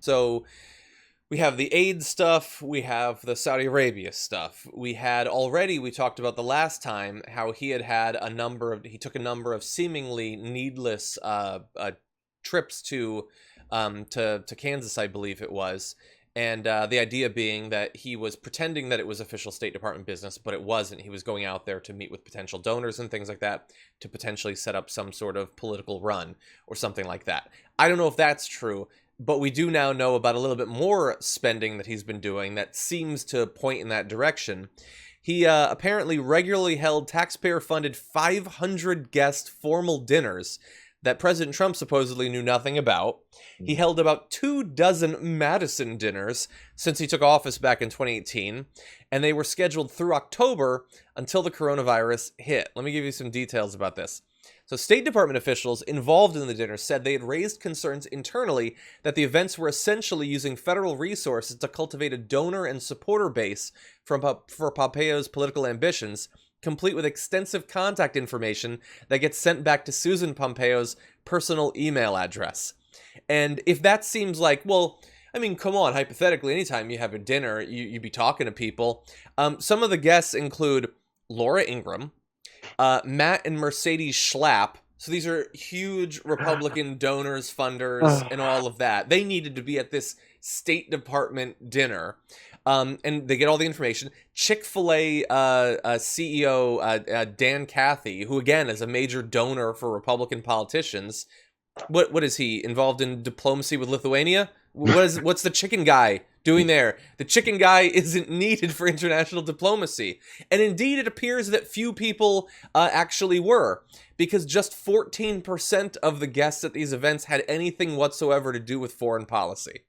So we have the aid stuff, we have the Saudi Arabia stuff. We talked about the last time how he took a number of seemingly needless trips to Kansas, I believe it was. And the idea being that he was pretending that it was official State Department business, but it wasn't. He was going out there to meet with potential donors and things like that to potentially set up some sort of political run or something like that. I don't know if that's true, but we do now know about a little bit more spending that he's been doing that seems to point in that direction. He apparently regularly held taxpayer-funded 500 guest formal dinners that President Trump supposedly knew nothing about. He held about 24 Madison dinners since he took office back in 2018, and they were scheduled through October until the coronavirus hit. Let me give you some details about this. So State Department officials involved in the dinner said they had raised concerns internally that the events were essentially using federal resources to cultivate a donor and supporter base for Pompeo's political ambitions, complete with extensive contact information that gets sent back to Susan Pompeo's personal email address. And if that seems like, well, I mean, come on, hypothetically, anytime you have a dinner, you'd be talking to people. Some of the guests include Laura Ingraham, Matt and Mercedes Schlapp. So these are huge Republican donors, funders, and all of that. They needed to be at this State Department dinner. And they get all the information. Chick-fil-A CEO Dan Cathy, who again is a major donor for Republican politicians. What is he involved in diplomacy with Lithuania? What's the chicken guy doing there? The chicken guy isn't needed for international diplomacy. And indeed, it appears that few people actually were, because just 14% of the guests at these events had anything whatsoever to do with foreign policy.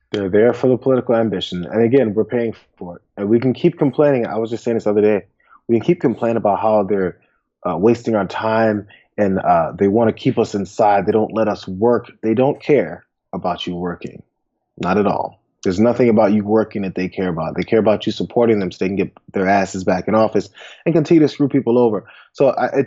They're there for the political ambition. And again, we're paying for it. And we can keep complaining. I was just saying this the other day. We can keep complaining about how they're wasting our time and they want to keep us inside. They don't let us work. They don't care about you working. Not at all. There's nothing about you working that they care about. They care about you supporting them so they can get their asses back in office and continue to screw people over. So I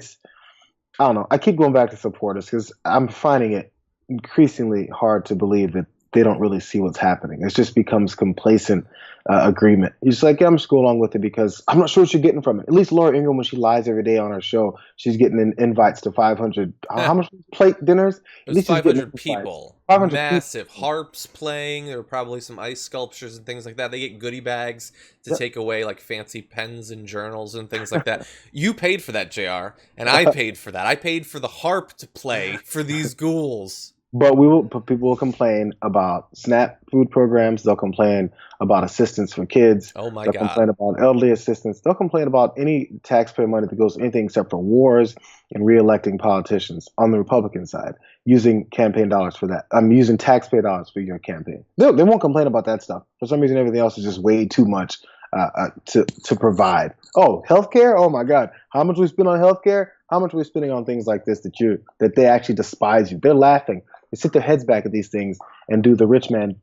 don't know. I keep going back to supporters because I'm finding it increasingly hard to believe that they don't really see what's happening. It just becomes complacent agreement. You're just like, yeah, I'm just going along with it because I'm not sure what you're getting from it. At least Laura Ingraham, when she lies every day on her show, she's getting invites to 500, how much plate dinners? It was 500 people. 500 massive people. Harps playing. There were probably some ice sculptures and things like that. They get goodie bags to take away, like fancy pens and journals and things like that. You paid for that, JR, and I paid for that. I paid for the harp to play for these ghouls. But people will complain about SNAP food programs. They'll complain about assistance for kids. Oh my They'll God. complain about elderly assistance. They'll complain about any taxpayer money that goes anything except for wars and re-electing politicians on the Republican side, using campaign dollars for that. I'm using taxpayer dollars for your campaign. They won't complain about that stuff. For some reason, everything else is just way too much to provide. Oh, healthcare? Oh my God. How much we spend on healthcare? How much are we spending on things like this that they actually despise you? They're laughing. They sit their heads back at these things and do the rich man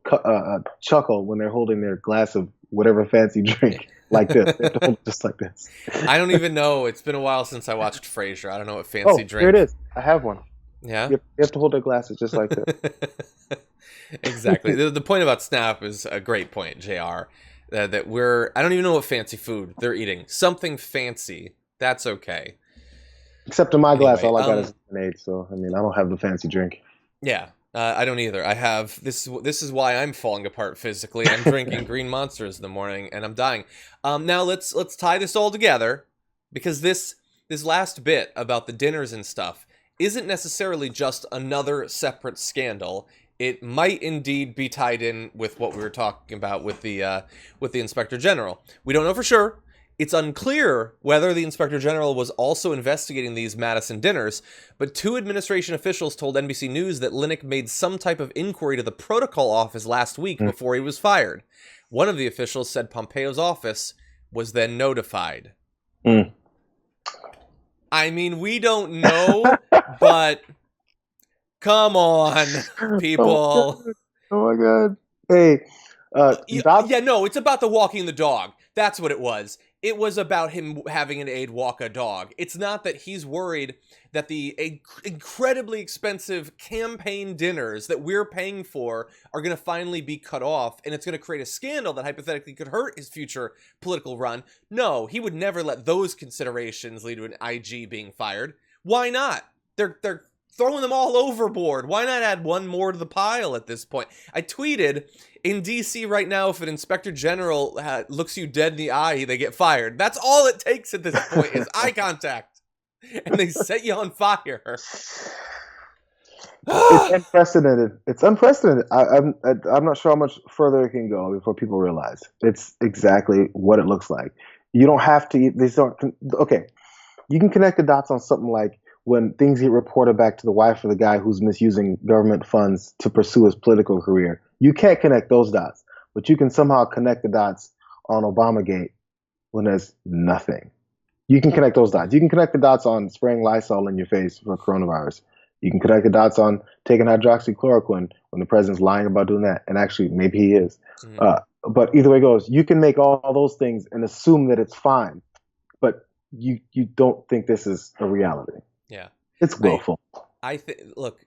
chuckle when they're holding their glass of whatever fancy drink like this. They have to hold it just like this. I don't even know. It's been a while since I watched Frasier. I don't know what fancy drink. Here it is. I have one. Yeah? You have to hold their glasses just like this. Exactly. The point about SNAP is a great point, JR. That I don't even know what fancy food they're eating. Something fancy. That's okay. Except in my glass, all I got is lemonade. So, I mean, I don't have the fancy drink. Yeah, I don't either. I have this is why I'm falling apart physically. I'm drinking Green Monsters in the morning and I'm dying. Now let's tie this all together, because this last bit about the dinners and stuff isn't necessarily just another separate scandal. It might indeed be tied in with what we were talking about with the Inspector General. We don't know for sure. It's unclear whether the Inspector General was also investigating these Madison dinners, but two administration officials told NBC News that Linick made some type of inquiry to the protocol office last week before he was fired. One of the officials said Pompeo's office was then notified. I mean, we don't know, but come on, people. Oh my God. Hey. No, it's about the walking the dog. That's what it was. It was about him having an aide walk a dog. It's not that he's worried that the incredibly expensive campaign dinners that we're paying for are going to finally be cut off, and it's going to create a scandal that hypothetically could hurt his future political run. No, he would never let those considerations lead to an IG being fired. Why not? They're throwing them all overboard. Why not add one more to the pile at this point? I tweeted, in DC right now, if an inspector general looks you dead in the eye, they get fired. That's all it takes at this point is eye contact. And they set you on fire. It's unprecedented. It's unprecedented. I'm not sure how much further it can go before people realize it's exactly what it looks like. You don't have to. These aren't okay. You can connect the dots on something like when things get reported back to the wife of the guy who's misusing government funds to pursue his political career. You can't connect those dots, but you can somehow connect the dots on Obamagate when there's nothing. You can connect those dots. You can connect the dots on spraying Lysol in your face for coronavirus. You can connect the dots on taking hydroxychloroquine when the president's lying about doing that, and actually maybe he is. But either way it goes, you can make all those things and assume that it's fine, but you don't think this is a reality. Yeah, it's willful. Look,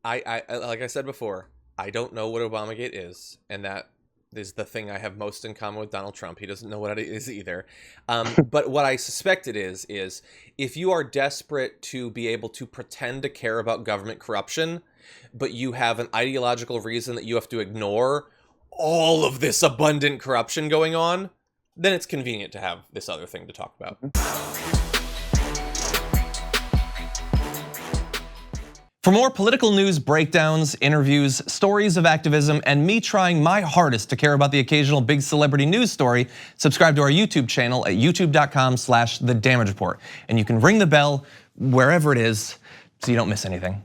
I like I said before, I don't know what Obamagate is, and that is the thing I have most in common with Donald Trump. He doesn't know what it is either. But what I suspect it is if you are desperate to be able to pretend to care about government corruption, but you have an ideological reason that you have to ignore all of this abundant corruption going on, then it's convenient to have this other thing to talk about. For more political news breakdowns, interviews, stories of activism, and me trying my hardest to care about the occasional big celebrity news story, subscribe to our YouTube channel at youtube.com/thedamagereport. And you can ring the bell wherever it is so you don't miss anything.